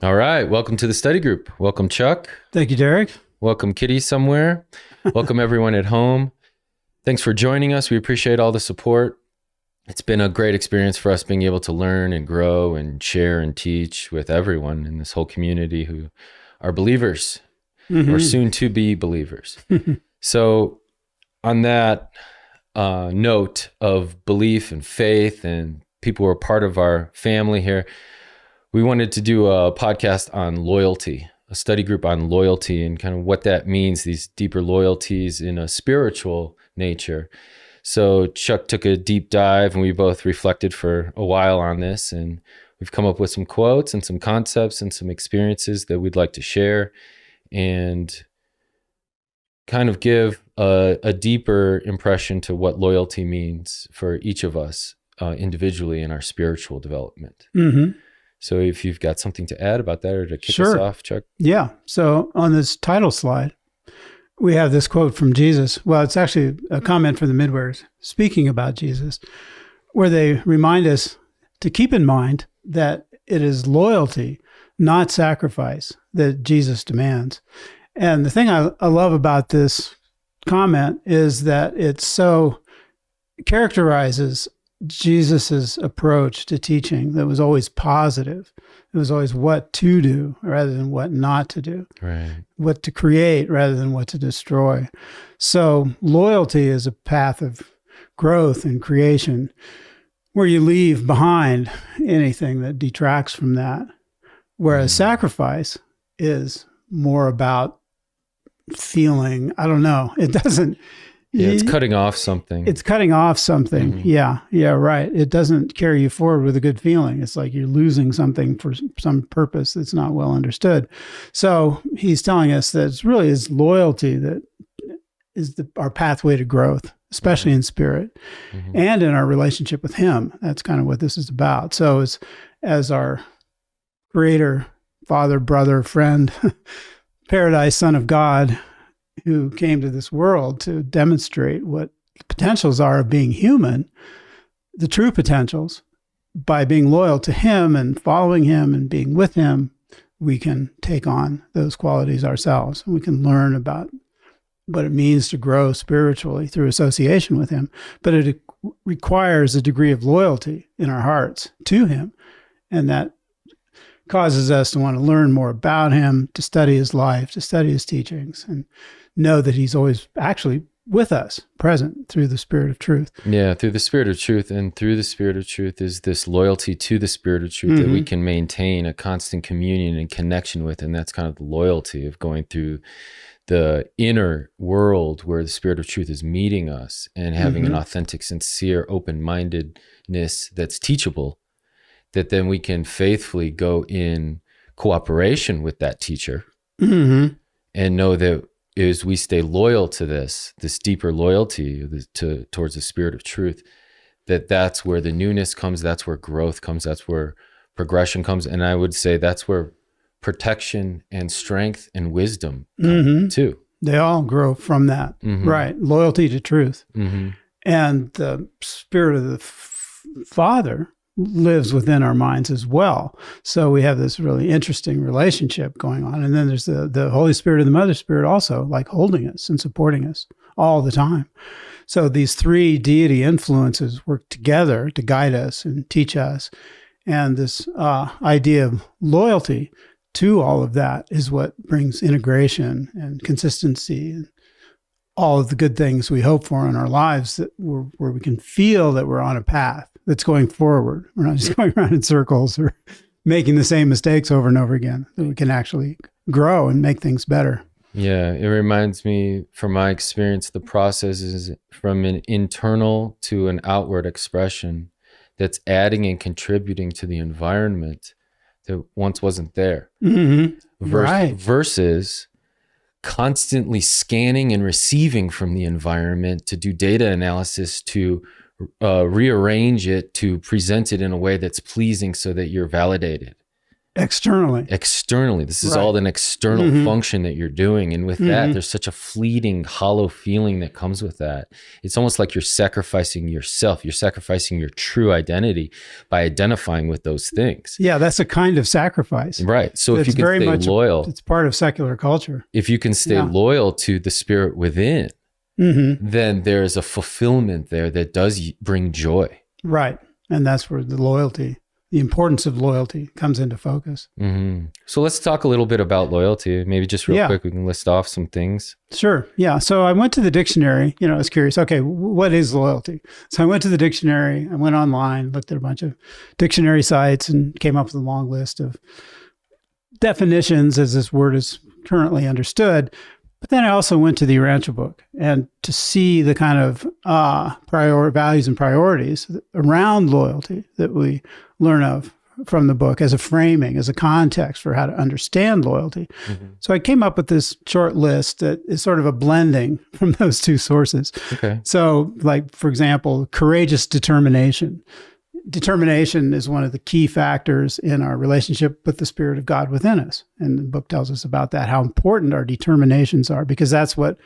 All right. Welcome to the study group. Welcome, Chuck. Thank you, Derek. Welcome, Kitty, somewhere. Welcome, everyone at home. Thanks for joining us. We appreciate all the support. It's been a great experience for us being able to learn and grow and share and teach with everyone in this whole community who are believers or soon to be believers. So on that note of belief and faith and people who are part of our family here, we wanted to do a podcast on loyalty, a study group on loyalty and kind of what that means, these deeper loyalties in a spiritual nature. So Chuck took a deep dive and we both reflected for a while on this, and we've come up with some quotes and some concepts and some experiences that we'd like to share and kind of give a deeper impression to what loyalty means for each of us individually in our spiritual development. So if you've got something to add about that or to kick us off, Chuck. Yeah. So on this title slide, we have this quote from Jesus. Well, it's actually a comment from the Midwares speaking about Jesus, where they remind us to keep in mind that it is loyalty, not sacrifice, that Jesus demands. And the thing I love about this comment is that it so characterizes Jesus's approach to teaching that was always positive. It was always what to do rather than what not to do. Right. What to create rather than what to destroy. So loyalty is a path of growth and creation where you leave behind anything that detracts from that. Whereas sacrifice is more about feeling, I don't know, it doesn't. Yeah, it's cutting off something. It's cutting off something. Yeah, right. It doesn't carry you forward with a good feeling. It's like you're losing something for some purpose that's not well understood. So he's telling us that it's really his loyalty that is our pathway to growth, especially in spirit and in our relationship with him. That's kind of what this is about. So as our creator, father, brother, friend, paradise, son of God, who came to this world to demonstrate what the potentials are of being human, the true potentials, by being loyal to him and following him and being with him, we can take on those qualities ourselves. And we can learn about what it means to grow spiritually through association with him. But it requires a degree of loyalty in our hearts to him. And that causes us to want to learn more about him, to study his life, to study his teachings, and know that he's always actually with us, present through the Spirit of truth. Yeah, through the Spirit of truth. And through the Spirit of truth is this loyalty to the Spirit of truth that we can maintain a constant communion and connection with. And that's kind of the loyalty of going through the inner world where the Spirit of truth is meeting us and having an authentic, sincere, open-mindedness that's teachable, that then we can faithfully go in cooperation with that teacher and know that as we stay loyal to this deeper loyalty towards the Spirit of truth, that's where the newness comes, that's where growth comes, that's where progression comes. And I would say that's where protection and strength and wisdom come too. They all grow from that, right? Loyalty to truth. And the Spirit of the Father lives within our minds as well. So we have this really interesting relationship going on. And then there's the Holy Spirit and the Mother Spirit also like holding us and supporting us all the time. So these three deity influences work together to guide us and teach us. And this idea of loyalty to all of that is what brings integration and consistency and all of the good things we hope for in our lives, that where we can feel that we're on a path that's going forward. We're not just going around in circles or making the same mistakes over and over again, that we can actually grow and make things better. Yeah, it reminds me, from my experience, the process is from an internal to an outward expression that's adding and contributing to the environment that once wasn't there. Right. Versus constantly scanning and receiving from the environment to do data analysis, to rearrange it, to present it in a way that's pleasing so that you're validated externally. This is all an external function that you're doing. And with that, there's such a fleeting, hollow feeling that comes with that. It's almost like you're sacrificing yourself. You're sacrificing your true identity by identifying with those things. Yeah, that's a kind of sacrifice. Right. So if you can stay loyal. It's part of secular culture. If you can stay loyal to the spirit within, then there's a fulfillment there that does bring joy. Right. And that's where the importance of loyalty comes into focus. So let's talk a little bit about loyalty. Maybe just real quick, we can list off some things. Sure. Yeah. So I went to the dictionary, I was curious, okay, what is loyalty? So I went to the dictionary, I went online, looked at a bunch of dictionary sites and came up with a long list of definitions as this word is currently understood. But then I also went to the Urantia book and to see the kind of values and priorities around loyalty that we learn of from the book as a framing, as a context for how to understand loyalty. So I came up with this short list that is sort of a blending from those two sources. Okay. So like, for example, courageous determination. Determination is one of the key factors in our relationship with the Spirit of God within us. And the book tells us about that, how important our determinations are, because that's what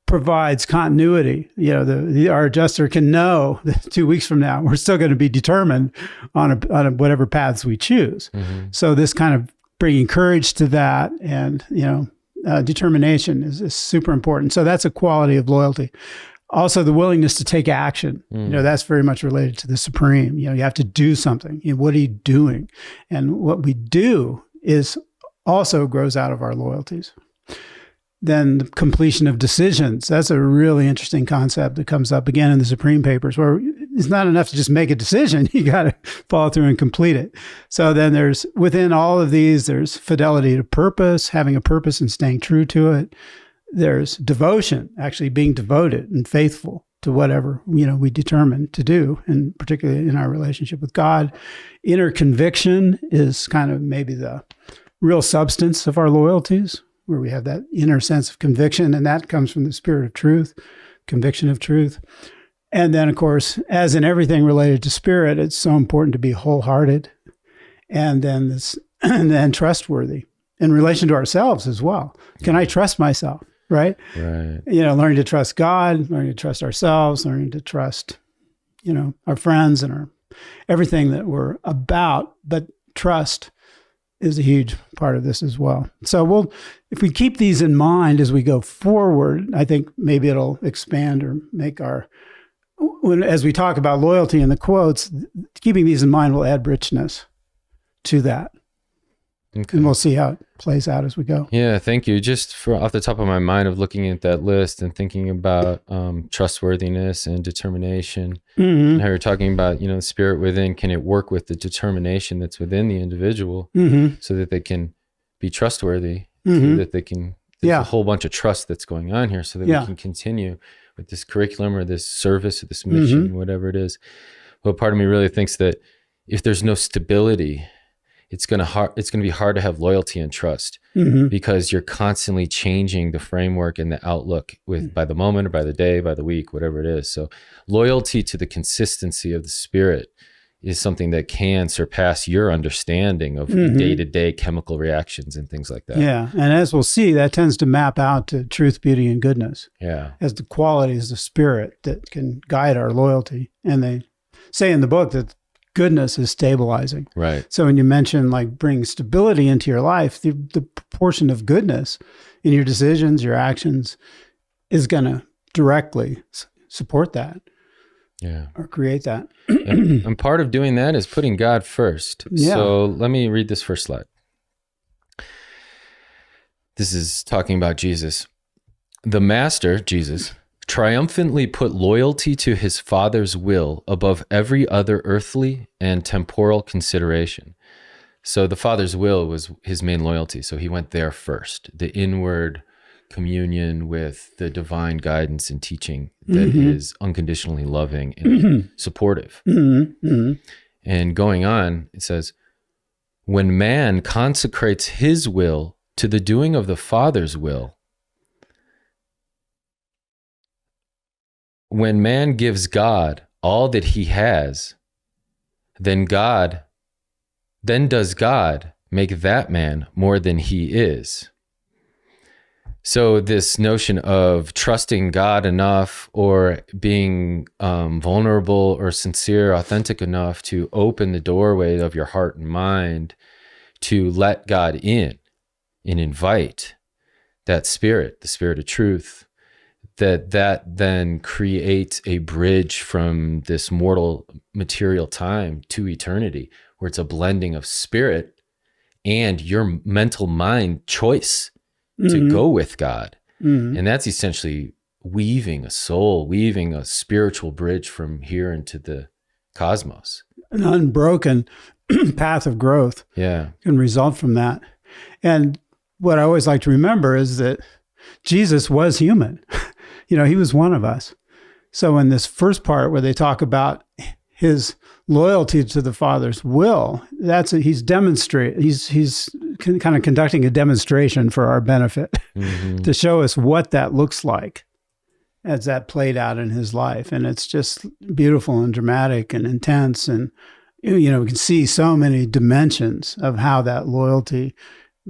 provides continuity. Our adjuster can know that 2 weeks from now, we're still going to be determined on whatever paths we choose. So this kind of bringing courage to that and, determination is super important. So that's a quality of loyalty. Also, the willingness to take action, that's very much related to the supreme. You have to do something. What are you doing? And what we do is also grows out of our loyalties. Then the completion of decisions. That's a really interesting concept that comes up again in the Supreme Papers, where it's not enough to just make a decision. You got to follow through and complete it. So then within all of these, there's fidelity to purpose, having a purpose and staying true to it. There's devotion, actually being devoted and faithful to whatever, we determine to do, and particularly in our relationship with God. Inner conviction is kind of maybe the real substance of our loyalties, where we have that inner sense of conviction, and that comes from the Spirit of truth, conviction of truth. And then, of course, as in everything related to spirit, it's so important to be wholehearted, and then trustworthy in relation to ourselves as well. Can I trust myself? Right. Learning to trust God, learning to trust ourselves, learning to trust, our friends and everything that we're about. But trust is a huge part of this as well. So if we keep these in mind as we go forward, I think maybe it'll expand or make as we talk about loyalty in the quotes, keeping these in mind will add richness to that. Okay. And we'll see how it plays out as we go. Yeah, thank you. Just off the top of my mind of looking at that list and thinking about trustworthiness and determination, and how you're talking about, the spirit within, can it work with the determination that's within the individual so that they can be trustworthy, so that they can, there's a whole bunch of trust that's going on here so that we can continue with this curriculum or this service or this mission, whatever it is. But part of me really thinks that if there's no stability, it's going to be hard to have loyalty and trust because you're constantly changing the framework and the outlook by the moment or by the day, by the week, whatever it is. So loyalty to the consistency of the spirit is something that can surpass your understanding of day-to-day chemical reactions and things like that. Yeah. And as we'll see, that tends to map out to truth, beauty, and goodness. Yeah. As the qualities of spirit that can guide our loyalty. And they say in the book that goodness is stabilizing. Right. So when you mention bringing stability into your life, the proportion of goodness in your decisions, your actions is going to directly support that. Yeah. Or create that. And part of doing that is putting God first. Yeah. So let me read this first slide. This is talking about Jesus. The Master, Jesus, triumphantly put loyalty to his Father's will above every other earthly and temporal consideration. So the Father's will was his main loyalty. So he went there first, the inward communion with the divine guidance and teaching that is unconditionally loving and supportive. And going on, it says, when man consecrates his will to the doing of the Father's will, when man gives God all that he has, then does God make that man more than he is. So this notion of trusting God enough or being vulnerable or sincere, authentic enough to open the doorway of your heart and mind to let God in and invite that spirit, the spirit of truth, that then creates a bridge from this mortal material time to eternity, where it's a blending of spirit and your mental mind choice to go with God. And that's essentially weaving a soul, weaving a spiritual bridge from here into the cosmos. An unbroken path of growth can result from that. And what I always like to remember is that Jesus was human. He was one of us. So in this first part where they talk about his loyalty to the Father's will, he's kind of conducting a demonstration for our benefit to show us what that looks like as that played out in his life. And it's just beautiful and dramatic and intense. And, we can see so many dimensions of how that loyalty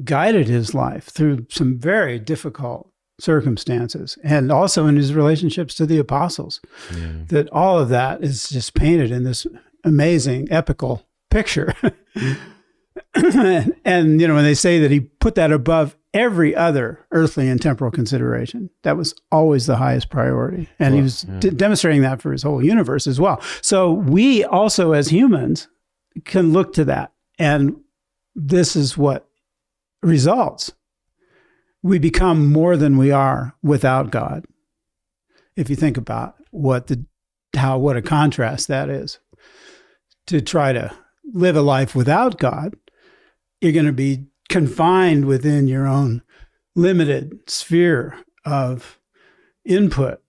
guided his life through some very difficult circumstances, and also in his relationships to the apostles. That all of that is just painted in this amazing epical picture. And when they say that he put that above every other earthly and temporal consideration, that was always the highest priority. And he was demonstrating that for his whole universe as well. So we also as humans can look to that, and this is what results. We become more than we are without God. If you think about what a contrast that is. To try to live a life without God, you're going to be confined within your own limited sphere of input.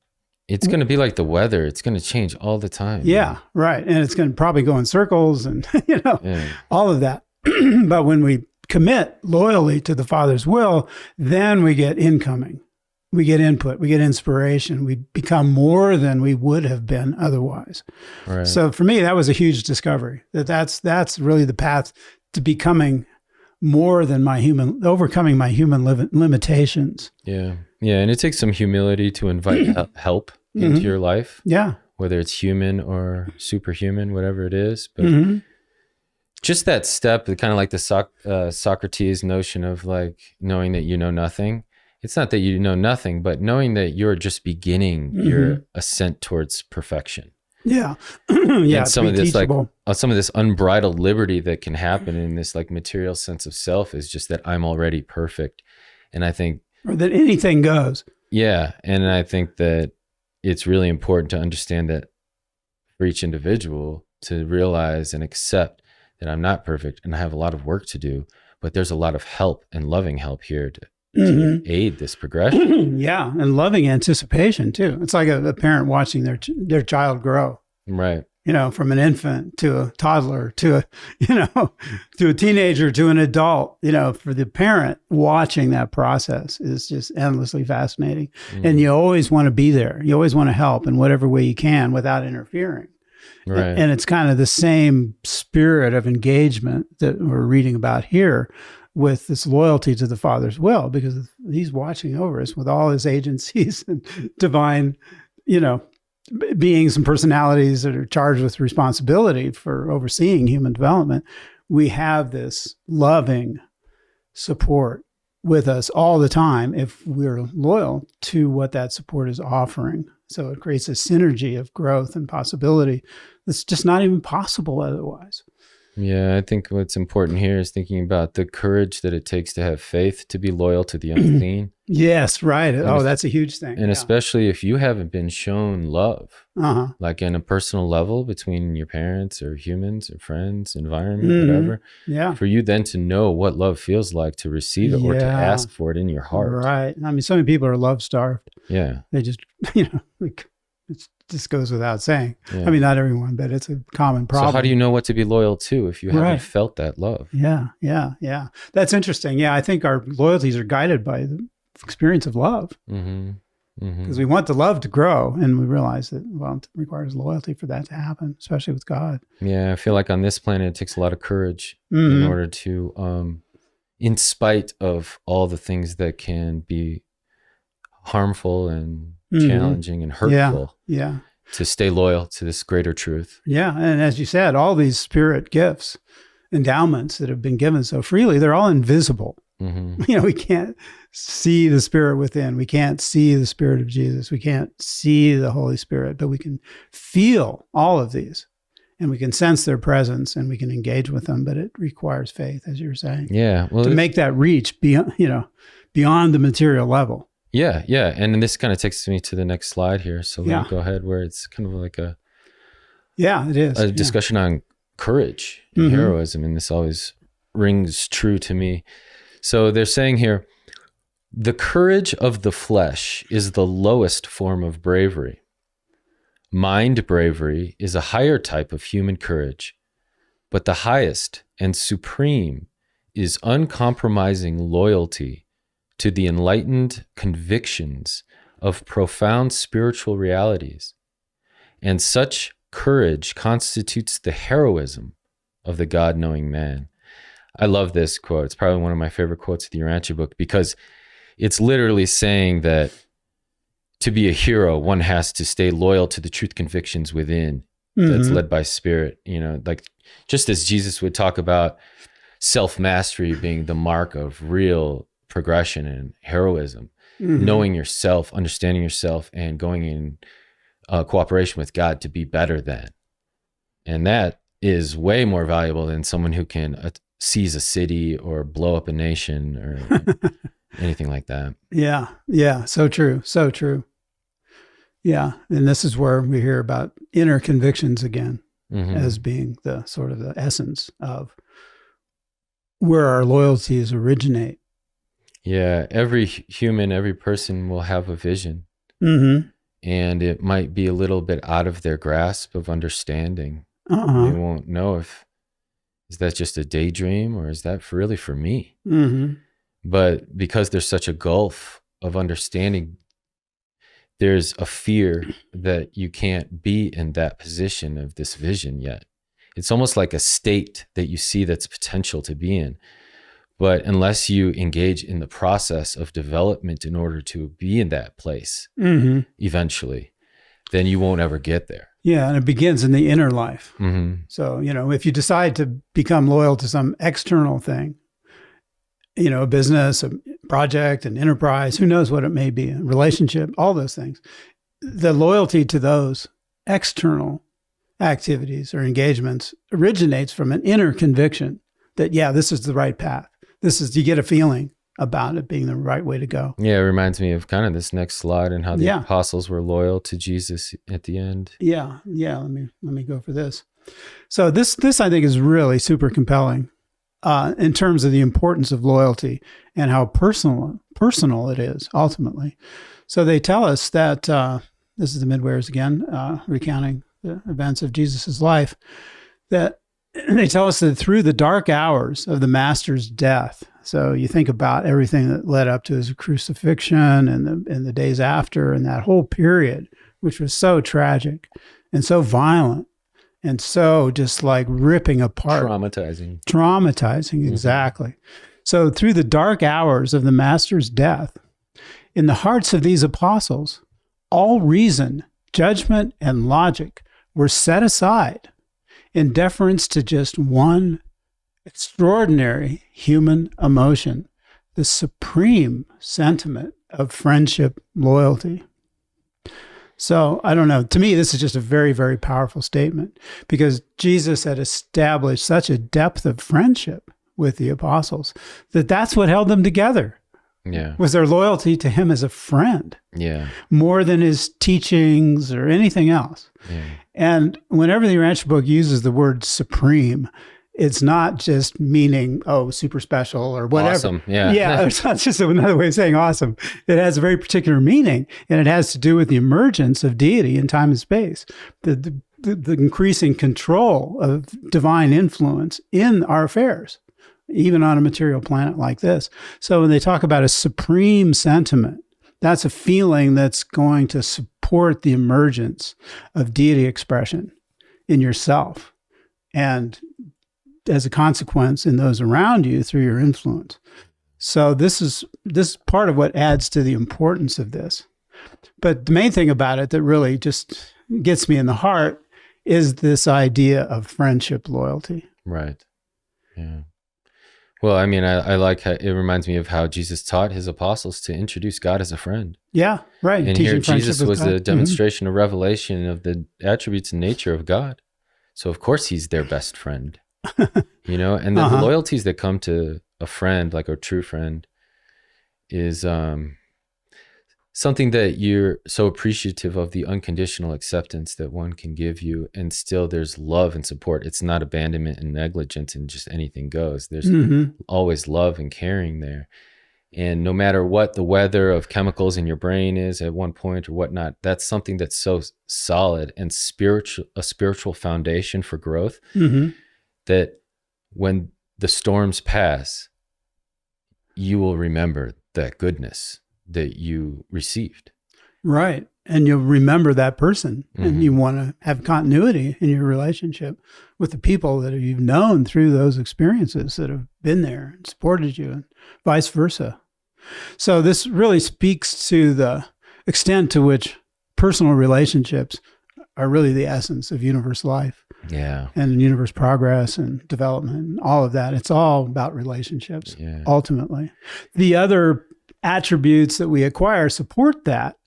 It's going to be like the weather. It's going to change all the time. Yeah, right. And it's going to probably go in circles and, all of that. But when we commit loyally to the Father's will, then we get incoming. We get input, we get inspiration, we become more than we would have been otherwise. Right. So for me, that was a huge discovery. That's really the path to becoming more than overcoming my human limitations. Yeah. And it takes some humility to invite help into your life. Yeah. Whether it's human or superhuman, whatever it is. But just that step, kind of like the Socrates notion of like knowing that you know nothing. It's not that you know nothing, but knowing that you're just beginning your ascent towards perfection. Yeah. And some of this some of this unbridled liberty that can happen in this like material sense of self is just that I'm already perfect. And I think, or that anything goes. Yeah. And I think that it's really important to understand that for each individual to realize and accept that I'm not perfect and I have a lot of work to do, but there's a lot of help and loving help here to aid this progression. Yeah, and loving anticipation too. It's like a parent watching their child grow. Right. From an infant to a toddler to to a teenager to an adult. For the parent, watching that process is just endlessly fascinating. And you always want to be there. You always want to help in whatever way you can without interfering. Right. And it's kind of the same spirit of engagement that we're reading about here, with this loyalty to the Father's will, because he's watching over us with all his agencies and divine, beings and personalities that are charged with responsibility for overseeing human development. We have this loving support with us all the time if we're loyal to what that support is offering. So it creates a synergy of growth and possibility that's just not even possible otherwise. Yeah, I think what's important here is thinking about the courage that it takes to have faith, to be loyal to the unseen. Yes, right. That's a huge thing. And especially if you haven't been shown love, like in a personal level between your parents or humans or friends, environment, whatever. Yeah. For you then to know what love feels like, to receive it or to ask for it in your heart. Right. I mean, so many people are love starved. Yeah. They just, it just goes without saying. Yeah. I mean, not everyone, but it's a common problem. So how do you know what to be loyal to if you haven't felt that love? Yeah. That's interesting. Yeah, I think our loyalties are guided by the experience of love. because we want the love to grow, and we realize that, well, it requires loyalty for that to happen, especially with God. Yeah, I feel like on this planet, it takes a lot of courage in order to, in spite of all the things that can be harmful and challenging and hurtful, to stay loyal to this greater truth. Yeah, and as you said, all these spirit gifts, endowments that have been given so freely, they're all invisible. We can't see the Spirit within. We can't see the Spirit of Jesus. We can't see the Holy Spirit, but we can feel all of these, and we can sense their presence, and we can engage with them. But it requires faith, as you were saying. Yeah, well, to make that reach beyond, beyond the material level. Yeah, yeah, and this kind of takes me to the next slide here. So let me go ahead, where it's kind of like it is a discussion on courage and heroism, and this always rings true to me. So they're saying here, the courage of the flesh is the lowest form of bravery. Mind bravery is a higher type of human courage, but the highest and supreme is uncompromising loyalty to the enlightened convictions of profound spiritual realities. And such courage constitutes the heroism of the God-knowing man. I love this quote. It's probably one of my favorite quotes of the Urantia book, because it's literally saying that to be a hero, one has to stay loyal to the truth convictions within that's led by Spirit. Like just as Jesus would talk about self-mastery being the mark of real progression and heroism, knowing yourself, understanding yourself, and going in cooperation with God to be better than. And that is way more valuable than someone who can seize a city or blow up a nation or anything like that. Yeah. So true. Yeah. And this is where we hear about inner convictions again as being the sort of the essence of where our loyalties originate. Yeah. Every human, every person will have a vision. And it might be a little bit out of their grasp of understanding. They won't know is that just a daydream, or is that really for me? But because there's such a gulf of understanding, there's a fear that you can't be in that position of this vision yet. It's almost like a state that you see that's potential to be in. But unless you engage in the process of development in order to be in that place eventually, then you won't ever get there. Yeah, and it begins in the inner life. So, if you decide to become loyal to some external thing, a business, a project, an enterprise, who knows what it may be, a relationship, all those things, the loyalty to those external activities or engagements originates from an inner conviction that, this is the right path. You get a feeling about it being the right way to go. Yeah, it reminds me of kind of this next slide and how the apostles were loyal to Jesus at the end. Yeah. Let me go for this. So this I think is really super compelling in terms of the importance of loyalty and how personal it is ultimately. So they tell us that this is the Midwares again, recounting the events of Jesus's life, that they tell us that through the dark hours of the Master's death, so you think about everything that led up to his crucifixion and the days after, and that whole period, which was so tragic and so violent and so just like ripping apart. Traumatizing, exactly. So through the dark hours of the Master's death, in the hearts of these apostles, all reason, judgment, and logic were set aside in deference to just one extraordinary human emotion, the supreme sentiment of friendship, loyalty. So I don't know. To me, this is just a very, very powerful statement, because Jesus had established such a depth of friendship with the apostles that's what held them together. Yeah. Was their loyalty to him as a friend. Yeah. More than his teachings or anything else. Yeah. And whenever the Urantia book uses the word supreme, it's not just meaning, super special or whatever. Awesome. Yeah. Yeah. It's not just another way of saying awesome. It has a very particular meaning, and it has to do with the emergence of deity in time and space, the increasing control of divine influence in our affairs, even on a material planet like this. So when they talk about a supreme sentiment that's a feeling that's going to support the emergence of deity expression in yourself. And as a consequence, in those around you through your influence. So this is part of what adds to the importance of this. But the main thing about it that really just gets me in the heart is this idea of friendship loyalty. Right. Yeah. Well, I mean, I like how it reminds me of how Jesus taught his apostles to introduce God as a friend. Yeah, right. And Teaching here friendship Jesus with was God. a demonstration, a revelation of the attributes and nature of God. So of course he's their best friend, you know, and the loyalties that come to a friend, like a true friend, is something that you're so appreciative of, the unconditional acceptance that one can give you, and still there's love and support. It's not abandonment and negligence and just anything goes. There's always love and caring there. And no matter what the weather of chemicals in your brain is at one point or whatnot, that's something that's so solid and a spiritual foundation for growth that when the storms pass, you will remember that goodness that you received. Right. And you'll remember that person, and you want to have continuity in your relationship with the people that you've known through those experiences that have been there and supported you, and vice versa. So this really speaks to the extent to which personal relationships are really the essence of universe life. Yeah. And universe progress and development and all of that. It's all about relationships, ultimately. The other attributes that we acquire support that,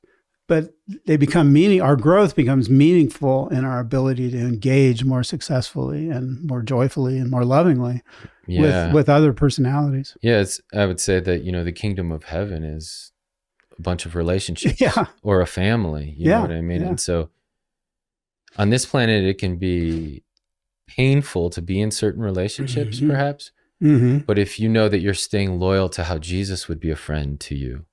but they become our growth becomes meaningful in our ability to engage more successfully and more joyfully and more lovingly with other personalities. Yeah, I would say that, you know, the kingdom of heaven is a bunch of relationships or a family, you know what I mean? And so on this planet, it can be painful to be in certain relationships, perhaps. But if you know that you're staying loyal to how Jesus would be a friend to you,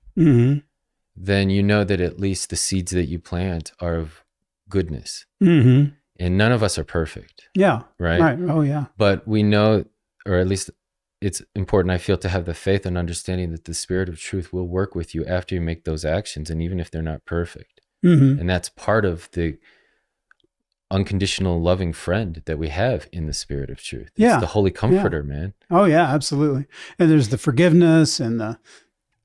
then you know that at least the seeds that you plant are of goodness. And none of us are perfect. Yeah. Right? Oh, yeah. But we know, or at least it's important, I feel, to have the faith and understanding that the Spirit of truth will work with you after you make those actions, and even if they're not perfect. And that's part of the unconditional loving friend that we have in the Spirit of truth. It's the Holy Comforter, man. Oh, yeah, absolutely. And there's the forgiveness and the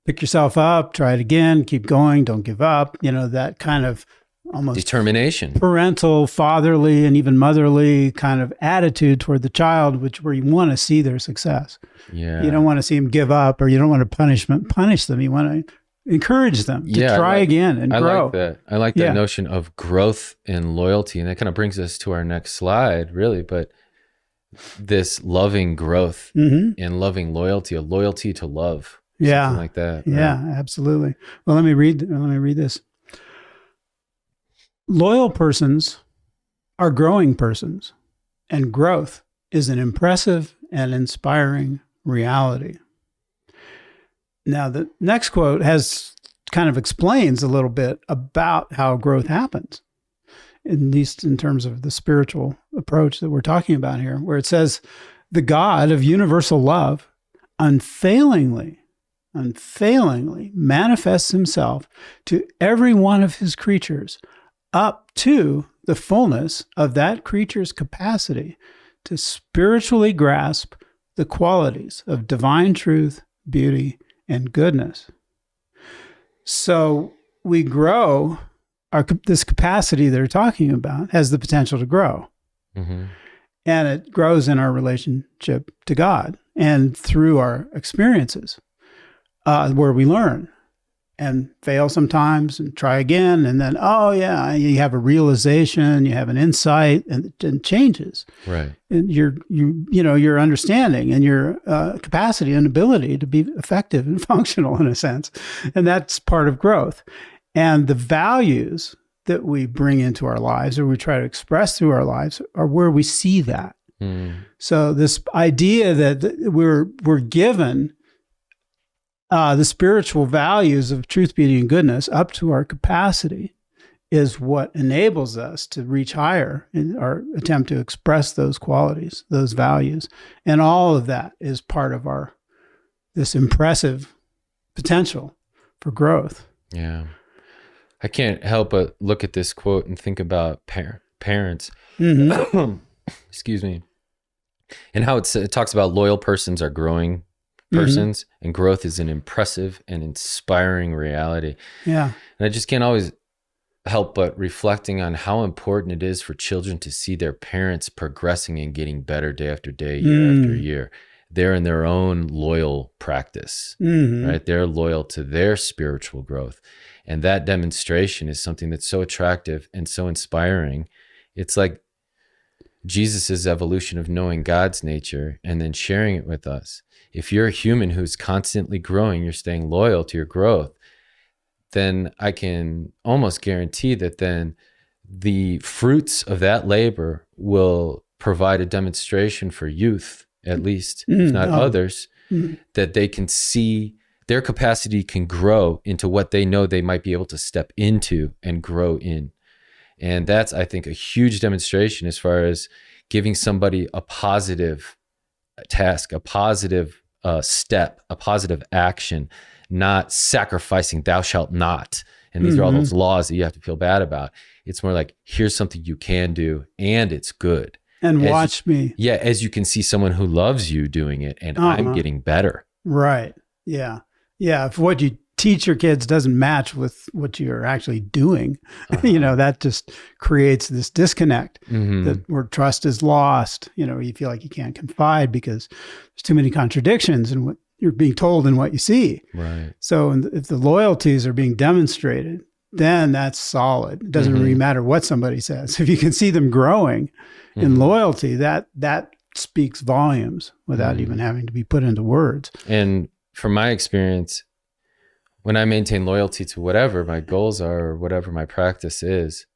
pick yourself up, try it again, keep going, don't give up, you know, that kind of almost determination, parental, fatherly, and even motherly kind of attitude toward the child, where you want to see their success. Yeah. You don't want to see them give up, or you don't want to punish them. You want to encourage them to try again and grow. I like that. I like that notion of growth and loyalty. And that kind of brings us to our next slide, really. But this loving growth and loving loyalty, a loyalty to love. Something like that. Right? Yeah, absolutely. Well, let me read this. Loyal persons are growing persons, and growth is an impressive and inspiring reality. Now, the next quote kind of explains a little bit about how growth happens, at least in terms of the spiritual approach that we're talking about here, where it says, the God of universal love unfailingly manifests himself to every one of his creatures up to the fullness of that creature's capacity to spiritually grasp the qualities of divine truth, beauty, and goodness. So we grow, this capacity they're talking about has the potential to grow. And it grows in our relationship to God and through our experiences. Where we learn and fail sometimes and try again. And then, you have a realization, you have an insight, and it changes. Right. And your understanding and your capacity and ability to be effective and functional in a sense. And that's part of growth. And the values that we bring into our lives, or we try to express through our lives, are where we see that. So this idea that we're given the spiritual values of truth, beauty, and goodness up to our capacity is what enables us to reach higher in our attempt to express those qualities, those values. And all of that is part of this impressive potential for growth. Yeah. I can't help but look at this quote and think about parents. Mm-hmm. Excuse me. And how it talks about loyal persons are growing persons, and growth is an impressive and inspiring reality. Yeah. And I just can't always help but reflecting on how important it is for children to see their parents progressing and getting better day after day, year after year. They're in their own loyal practice, right? They're loyal to their spiritual growth. And that demonstration is something that's so attractive and so inspiring. It's like Jesus's evolution of knowing God's nature and then sharing it with us. If you're a human who's constantly growing, you're staying loyal to your growth, then I can almost guarantee that then the fruits of that labor will provide a demonstration for youth, at least, if not others, that they can see their capacity can grow into what they know they might be able to step into and grow in. And that's, I think, a huge demonstration as far as giving somebody a positive task, a positive step, a positive action, not sacrificing thou shalt not. And these are all those laws that you have to feel bad about. It's more like, here's something you can do and it's good. And watch me. Yeah, as you can see someone who loves you doing it and I'm getting better. Right. Yeah. Yeah. If what you teach your kids doesn't match with what you're actually doing, that just creates this disconnect where trust is lost. You feel like you can't confide because there's too many contradictions in what you're being told and what you see. Right. So if the loyalties are being demonstrated, then that's solid. It doesn't really matter what somebody says. If you can see them growing in loyalty, that speaks volumes without even having to be put into words. And from my experience, when I maintain loyalty to whatever my goals are or whatever my practice is,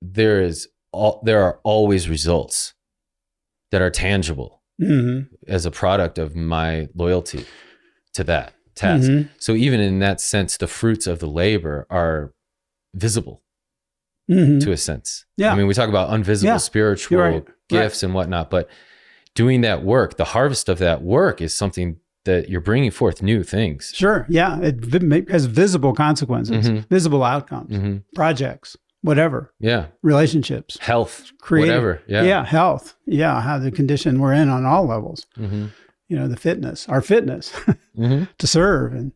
there are always results that are tangible as a product of my loyalty to that task. So even in that sense, the fruits of the labor are visible to a sense. Yeah. I mean, we talk about invisible spiritual gifts and whatnot, but doing that work, the harvest of that work is something that you're bringing forth new things. Sure. Yeah. It has visible consequences, visible outcomes, projects, whatever. Yeah. Relationships. Health. Whatever. Yeah. Yeah. Health. Yeah. How the condition we're in on all levels. The fitness, our fitness to serve and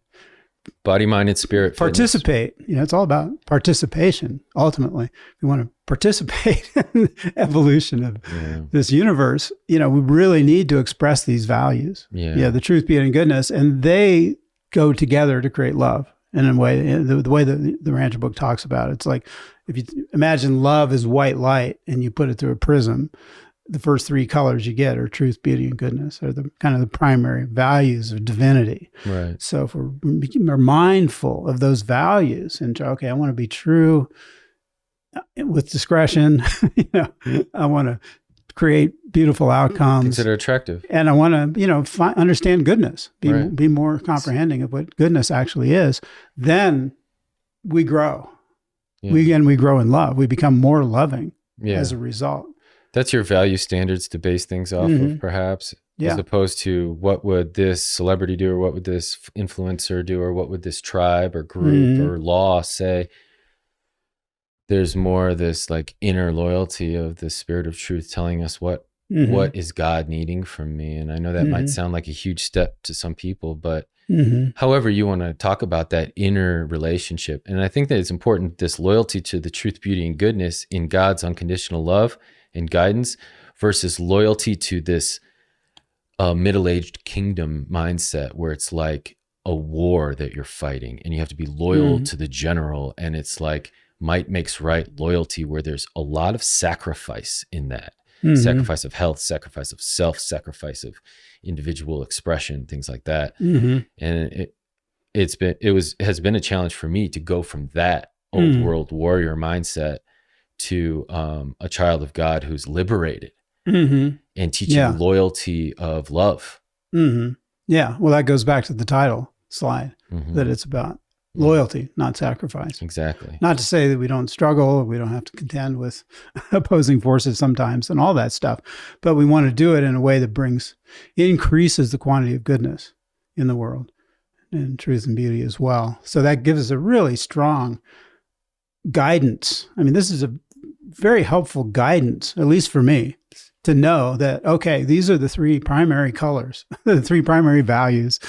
body, mind, and spirit. Participate. It's all about participation. Ultimately, we want to participate in the evolution of this universe. We really need to express these values. Yeah. The truth, beauty, and goodness, and they go together to create love. And in a way, the way that the Urantia book talks about it, it's like if you imagine love as white light and you put it through a prism, the first three colors you get are truth, beauty, and goodness, are the kind of the primary values of divinity. Right. So if we're mindful of those values and I want to be true with discretion, I want to create beautiful outcomes. Consider attractive. And I want to, understand goodness, be more comprehending of what goodness actually is. Then we grow. Yeah. We grow in love. We become more loving as a result. That's your value standards to base things off of, perhaps, as opposed to what would this celebrity do, or what would this influencer do, or what would this tribe or group or law say. There's more this like inner loyalty of the spirit of truth telling us what is God needing from me. And I know that might sound like a huge step to some people, but however you want to talk about that inner relationship. And I think that it's important, this loyalty to the truth, beauty, and goodness in God's unconditional love and guidance versus loyalty to this middle-aged kingdom mindset where it's like a war that you're fighting and you have to be loyal to the general. And it's like might makes right loyalty where there's a lot of sacrifice in that. Sacrifice of health, sacrifice of self, sacrifice of individual expression, things like that. And it has been a challenge for me to go from that old world warrior mindset to a child of God who's liberated and teaching loyalty of love. Yeah. Well, that goes back to the title slide, that it's about loyalty, not sacrifice. Exactly. Not to say that we don't struggle, we don't have to contend with opposing forces sometimes and all that stuff, but we want to do it in a way that increases the quantity of goodness in the world. and truth and beauty as well. So that gives us a really strong guidance. I mean, this is a very helpful guidance, at least for me, to know that, okay, these are the three primary colors, the three primary values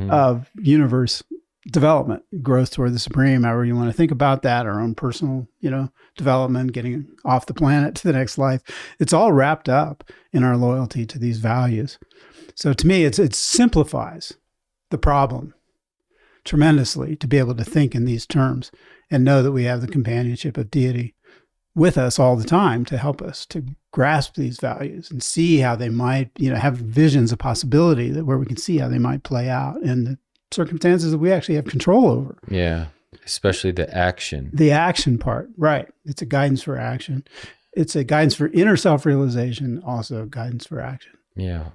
of universe development, growth toward the supreme, however you want to think about that, our own personal, development, getting off the planet to the next life. It's all wrapped up in our loyalty to these values. So to me, it simplifies the problem tremendously to be able to think in these terms and know that we have the companionship of deity with us all the time to help us to grasp these values and see how they might, have visions of possibility that where we can see how they might play out in the circumstances that we actually have control over. Yeah. Especially the action. The action part, right. It's a guidance for action. It's a guidance for inner self-realization, also guidance for action. Yeah.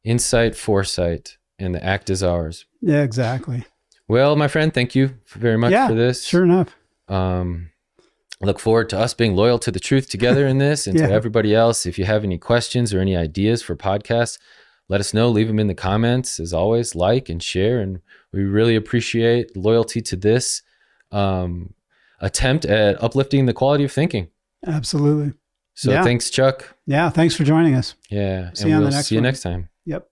Insight, foresight, and the act is ours. Yeah, exactly. Well, my friend, thank you very much for this. Sure enough. Look forward to us being loyal to the truth together in this and to everybody else. If you have any questions or any ideas for podcasts, let us know. Leave them in the comments. As always, like and share. And we really appreciate loyalty to this attempt at uplifting the quality of thinking. Absolutely. So thanks, Chuck. Yeah, thanks for joining us. Yeah. See you on the next see you one. next time. Yep.